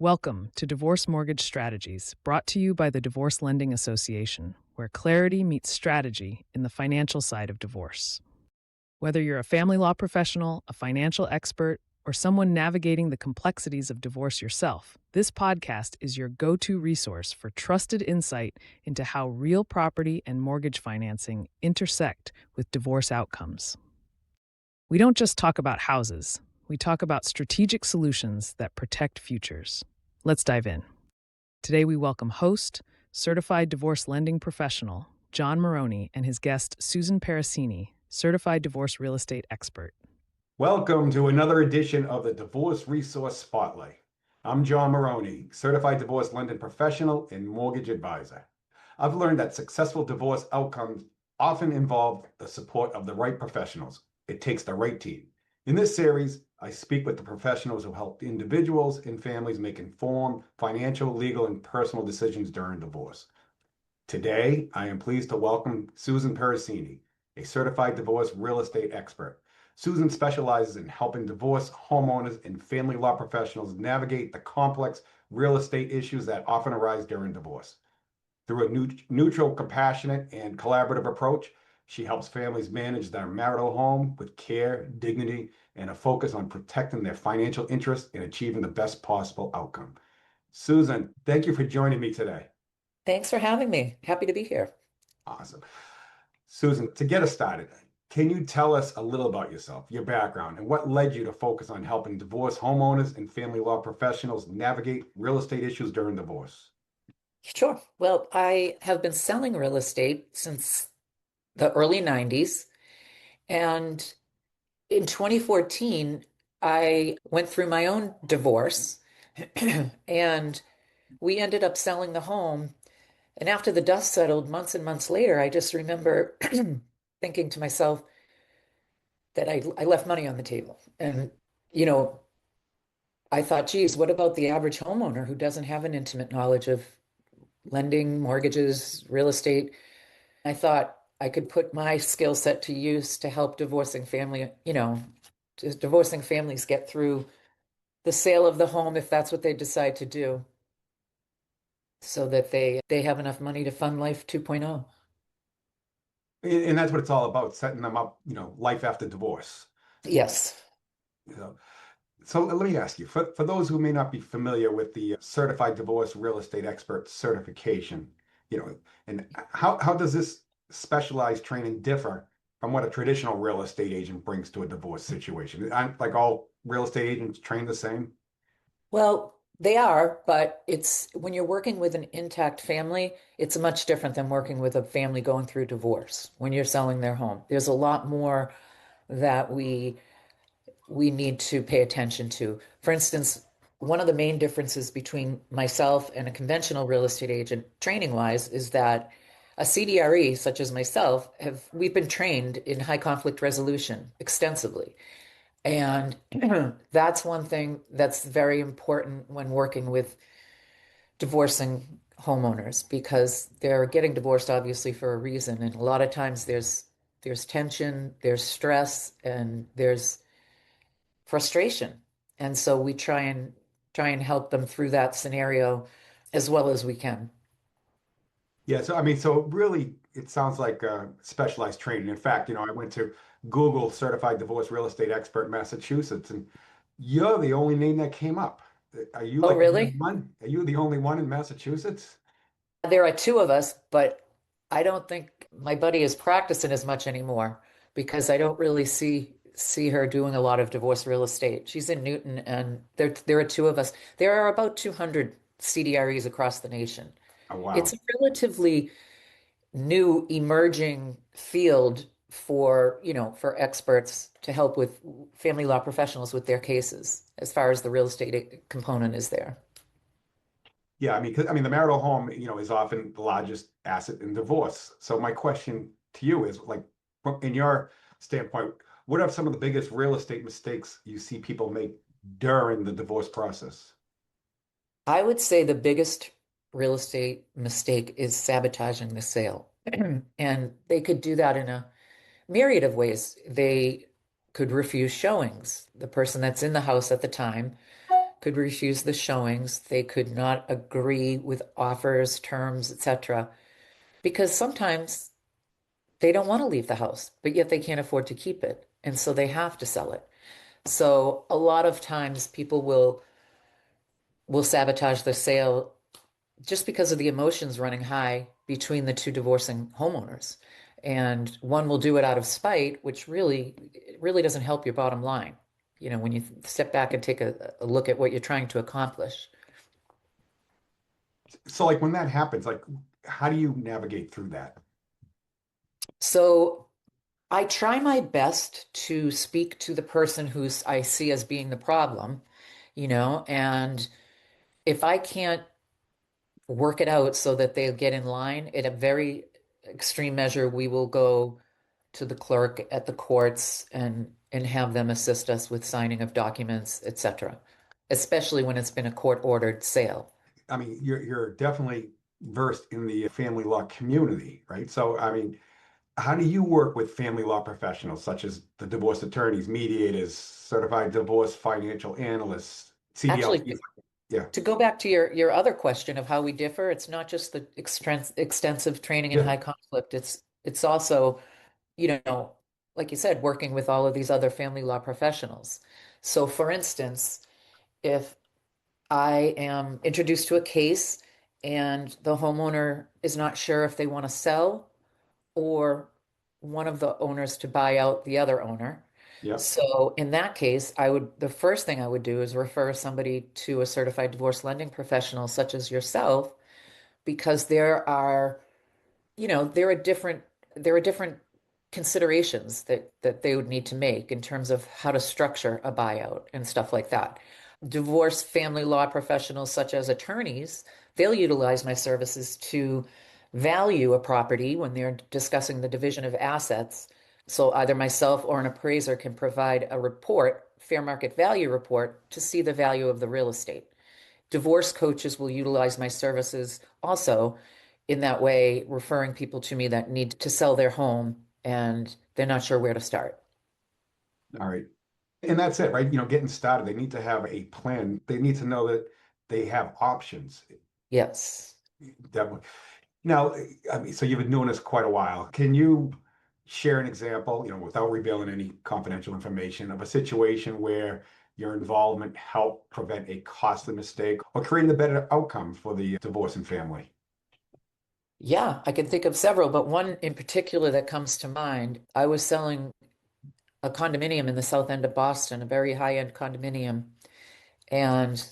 Welcome to Divorce Mortgage Strategies, brought to you by the Divorce Lending Association, where clarity meets strategy in the financial side of divorce. Whether you're a family law professional, a financial expert, or someone navigating the complexities of divorce yourself, this podcast is your go-to resource for trusted insight into how real property and mortgage financing intersect with divorce outcomes. We don't just talk about houses. We talk about strategic solutions that protect futures. Let's dive in. Today, we welcome host, certified divorce lending professional, John Marroni, and his guest, Susan Piracini, certified divorce real estate expert. Welcome to another edition of the Divorce Resource Spotlight. I'm John Marroni, certified divorce lending professional and mortgage advisor. I've learned that successful divorce outcomes often involve the support of the right professionals. It takes the right team. In this series, I speak with the professionals who help individuals and families make informed financial, legal, and personal decisions during divorce. Today, I am pleased to welcome Susan Piracini, a certified divorce real estate expert. Susan specializes in helping divorce homeowners and family law professionals navigate the complex real estate issues that often arise during divorce. Through a neutral, compassionate, and collaborative approach, she helps families manage their marital home with care, dignity, and a focus on protecting their financial interests and achieving the best possible outcome. Susan, thank you for joining me today. Thanks for having me. Happy to be here. Awesome. Susan, to get us started, can you tell us a little about yourself, your background, and what led you to focus on helping divorce homeowners and family law professionals navigate real estate issues during divorce? Sure. Well, I have been selling real estate since the early 90s. And in 2014, I went through my own divorce and we ended up selling the home. And after the dust settled months and months later, I just remember thinking to myself that I left money on the table. And, I thought, geez, what about the average homeowner who doesn't have an intimate knowledge of lending, mortgages, real estate? I thought I could put my skill set to use to help divorcing families get through the sale of the home if that's what they decide to do, so that they have enough money to fund Life 2.0. And that's what it's all about, setting them up, life after divorce. Yes. So let me ask you, for those who may not be familiar with the Certified Divorce Real Estate Expert certification, and how does this specialized training differ from what a traditional real estate agent brings to a divorce situation? Aren't like all real estate agents trained the same? Well, they are, but it's when you're working with an intact family, it's much different than working with a family going through divorce when you're selling their home. There's a lot more that we need to pay attention to. For instance, one of the main differences between myself and a conventional real estate agent training-wise is that a CDRE, such as myself, we've been trained in high conflict resolution extensively. And that's one thing that's very important when working with divorcing homeowners, because they're getting divorced obviously for a reason. And a lot of times there's tension, there's stress, and there's frustration. And so we try and help them through that scenario as well as we can. Yeah, so really, it sounds like specialized training. In fact, I went to Google Certified Divorce Real Estate Expert Massachusetts, and you're the only name that came up. Are you Oh, really? Are you the only one in Massachusetts? There are two of us, but I don't think my buddy is practicing as much anymore because I don't really see her doing a lot of divorce real estate. She's in Newton, and there are two of us. There are about 200 CDREs across the nation. Oh, wow. It's a relatively new emerging field for experts to help with family law professionals with their cases, as far as the real estate component is there. Yeah, the marital home, is often the largest asset in divorce. So my question to you is, like, in your standpoint, what are some of the biggest real estate mistakes you see people make during the divorce process? I would say the biggest real estate mistake is sabotaging the sale. And they could do that in a myriad of ways. They could refuse showings. The person that's in the house at the time could refuse the showings. They could not agree with offers, terms, etc. Because sometimes they don't want to leave the house, but yet they can't afford to keep it. And so they have to sell it. So a lot of times people will sabotage the sale just because of the emotions running high between the two divorcing homeowners. And one will do it out of spite, which really doesn't help your bottom line. When you step back and take a look at what you're trying to accomplish. So like when that happens, like how do you navigate through that? So I try my best to speak to the person who's I see as being the problem, and if I can't work it out so that they'll get in line, in a very extreme measure, we will go to the clerk at the courts and have them assist us with signing of documents, etc., especially when it's been a court-ordered sale. I mean, you're definitely versed in the family law community, right? So, I mean, how do you work with family law professionals such as the divorce attorneys, mediators, certified divorce financial analysts, Actually, CDLP? Yeah, to go back to your other question of how we differ, it's not just the extensive training in yeah. high conflict. It's also, like you said, working with all of these other family law professionals. So, for instance, if I am introduced to a case and the homeowner is not sure if they want to sell or one of the owners to buy out the other owner. Yeah. So in that case, the first thing I would do is refer somebody to a certified divorce lending professional such as yourself, because there are different considerations that they would need to make in terms of how to structure a buyout and stuff like that. Divorce family law professionals such as attorneys, they'll utilize my services to value a property when they're discussing the division of assets. So either myself or an appraiser can provide a report, fair market value report, to see the value of the real estate. Divorce coaches will utilize my services also in that way, referring people to me that need to sell their home and they're not sure where to start. All right. And that's it, right? Getting started, they need to have a plan. They need to know that they have options. Yes. Definitely. Now, I mean, so you've been doing this quite a while. Can you share an example, without revealing any confidential information, of a situation where your involvement helped prevent a costly mistake or created a better outcome for the divorcing family? Yeah, I can think of several, but one in particular that comes to mind. I was selling a condominium in the south end of Boston, a very high-end condominium, and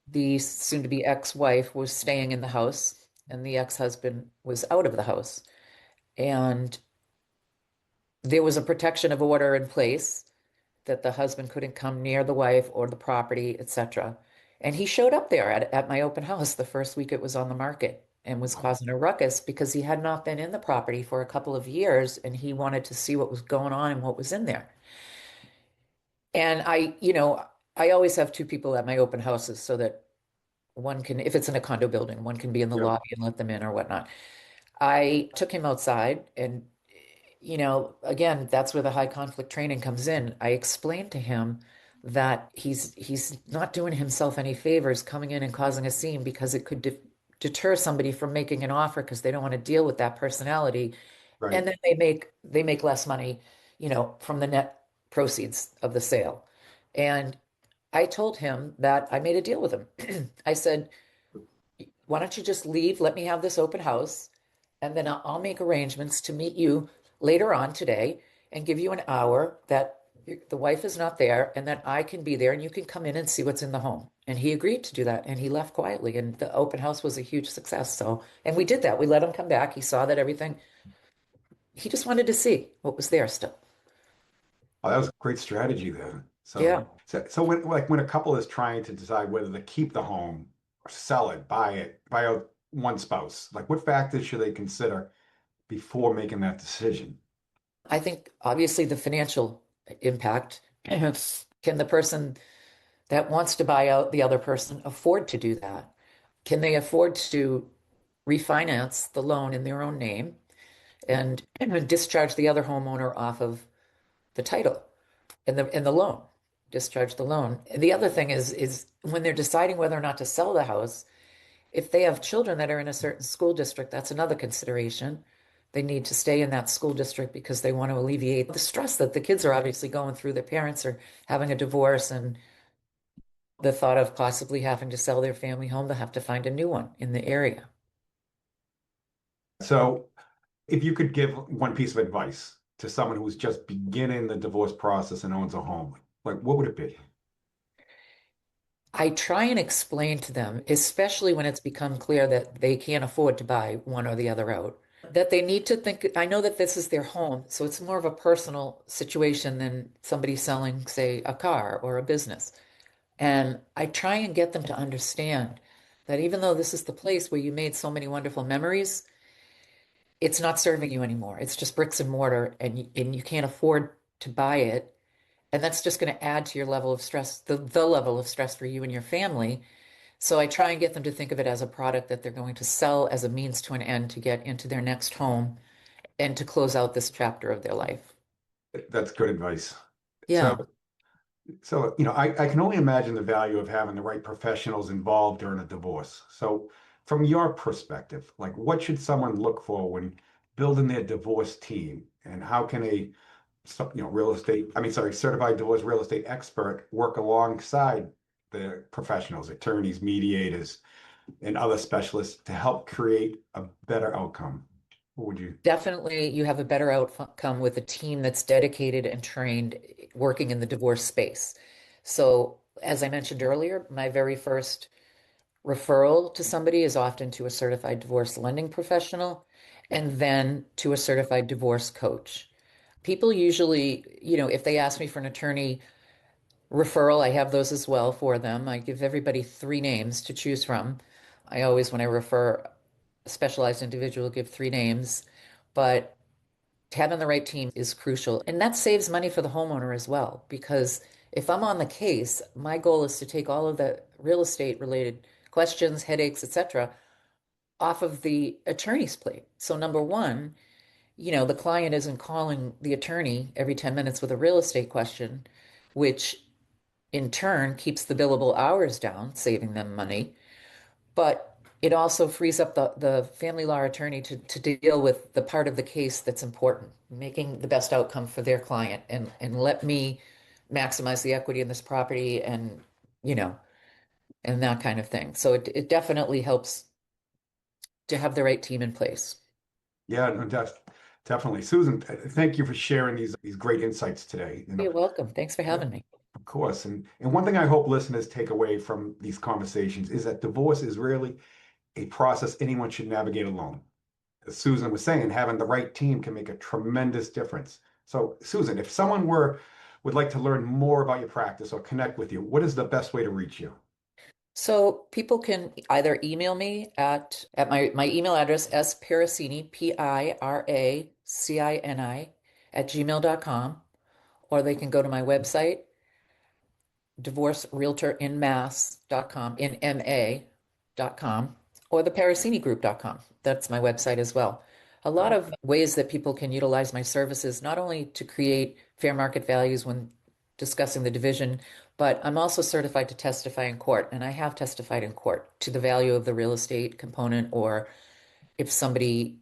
the soon-to-be ex-wife was staying in the house, and the ex-husband was out of the house. And there was a protection of order in place that the husband couldn't come near the wife or the property, etc. And he showed up there at my open house the first week it was on the market and was causing a ruckus because he had not been in the property for a couple of years and he wanted to see what was going on and what was in there. And I always have two people at my open houses so that one can, if it's in a condo building, one can be in the Yeah. lobby and let them in or whatnot. I took him outside and again, that's where the high conflict training comes in. I explained to him that he's not doing himself any favors coming in and causing a scene because it could deter somebody from making an offer because they don't want to deal with that personality, Right. and then they make less money, from the net proceeds of the sale. And I told him that I made a deal with him. I said, why don't you just leave? Let me have this open house, and then I'll make arrangements to meet you later on today and give you an hour that the wife is not there and that I can be there and you can come in and see what's in the home. And he agreed to do that and he left quietly. And the open house was a huge success. So, and we did that. We let him come back. He saw that everything, he just wanted to see what was there still. Oh, that was a great strategy then. Yeah. So when a couple is trying to decide whether to keep the home or sell it, buy out one spouse, like what factors should they consider before making that decision? I think obviously the financial impact. Can the person that wants to buy out the other person afford to do that? Can they afford to refinance the loan in their own name and discharge the other homeowner off of the title and the loan? discharge the loan. The other thing is when they're deciding whether or not to sell the house, if they have children that are in a certain school district, that's another consideration. They need to stay in that school district because they want to alleviate the stress that the kids are obviously going through. Their parents are having a divorce and the thought of possibly having to sell their family home, they'll have to find a new one in the area. So, if you could give one piece of advice to someone who's just beginning the divorce process and owns a home, like what would it be? I try and explain to them, especially when it's become clear that they can't afford to buy one or the other out, that they need to think, I know that this is their home, so it's more of a personal situation than somebody selling, say, a car or a business. And I try and get them to understand that even though this is the place where you made so many wonderful memories, it's not serving you anymore. It's just bricks and mortar, and you can't afford to buy it. And that's just going to add to your level of stress, the level of stress for you and your family. So I try and get them to think of it as a product that they're going to sell as a means to an end to get into their next home and to close out this chapter of their life. That's good advice. So, Yeah. I can only imagine the value of having the right professionals involved during a divorce. So, from your perspective, like what should someone look for when building their divorce team, and how can certified divorce real estate expert work alongside the professionals, attorneys, mediators, and other specialists to help create a better outcome? What would you? Definitely, you have a better outcome with a team that's dedicated and trained working in the divorce space. So, as I mentioned earlier, my very first referral to somebody is often to a certified divorce lending professional and then to a certified divorce coach. People usually, if they ask me for an attorney referral, I have those as well for them. I give everybody three names to choose from. I always, when I refer a specialized individual, give three names. But having the right team is crucial. And that saves money for the homeowner as well, because if I'm on the case, my goal is to take all of the real estate related questions, headaches, etc., off of the attorney's plate. So number one, the client isn't calling the attorney every 10 minutes with a real estate question, which in turn keeps the billable hours down, saving them money. But it also frees up the family law attorney to deal with the part of the case that's important, making the best outcome for their client and let me maximize the equity in this property you know, and that kind of thing. So it definitely helps to have the right team in place. Yeah, no, definitely. Susan, thank you for sharing these great insights today. You're welcome. Thanks for Yeah, having me. of course. And one thing I hope listeners take away from these conversations is that divorce is really a process anyone should navigate alone. As Susan was saying, having the right team can make a tremendous difference. So, Susan, if someone would like to learn more about your practice or connect with you, what is the best way to reach you? So people can either email me at my email address, spiracini, Piracini, @gmail.com, or they can go to my website, divorcerealtorinmass.com, in MA.com, or the paracinigroup.com. That's my website as well. A lot Oh, of ways that people can utilize my services, not only to create fair market values when discussing the division, but I'm also certified to testify in court, and I have testified in court to the value of the real estate component, or if somebody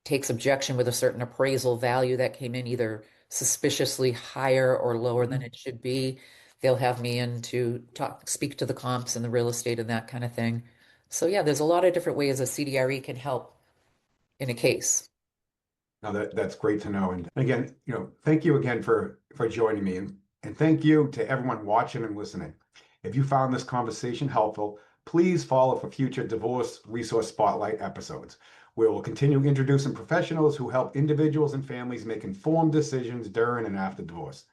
takes objection with a certain appraisal value that came in either suspiciously higher or lower than mhm. it should be, they'll have me in to speak to the comps and the real estate and that kind of thing. So yeah, there's a lot of different ways a CDRE can help in a case. Now that's great to know. And again, thank you again for joining me, and thank you to everyone watching and listening. If you found this conversation helpful, please follow for future Divorce Resource Spotlight episodes, where we'll continue introducing professionals who help individuals and families make informed decisions during and after divorce.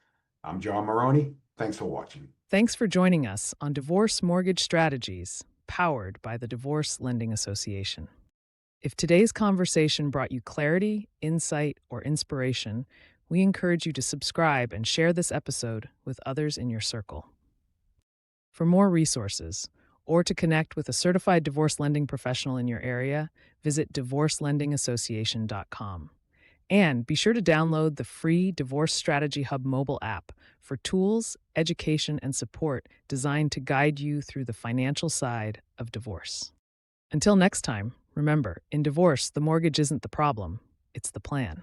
I'm John Marroni. Thanks for watching. Thanks for joining us on Divorce Mortgage Strategies, powered by the Divorce Lending Association. If today's conversation brought you clarity, insight, or inspiration, we encourage you to subscribe and share this episode with others in your circle. For more resources, or to connect with a certified divorce lending professional in your area, visit divorcelendingassociation.com. And be sure to download the free Divorce Strategy Hub mobile app for tools, education, and support designed to guide you through the financial side of divorce. Until next time, remember, in divorce, the mortgage isn't the problem, it's the plan.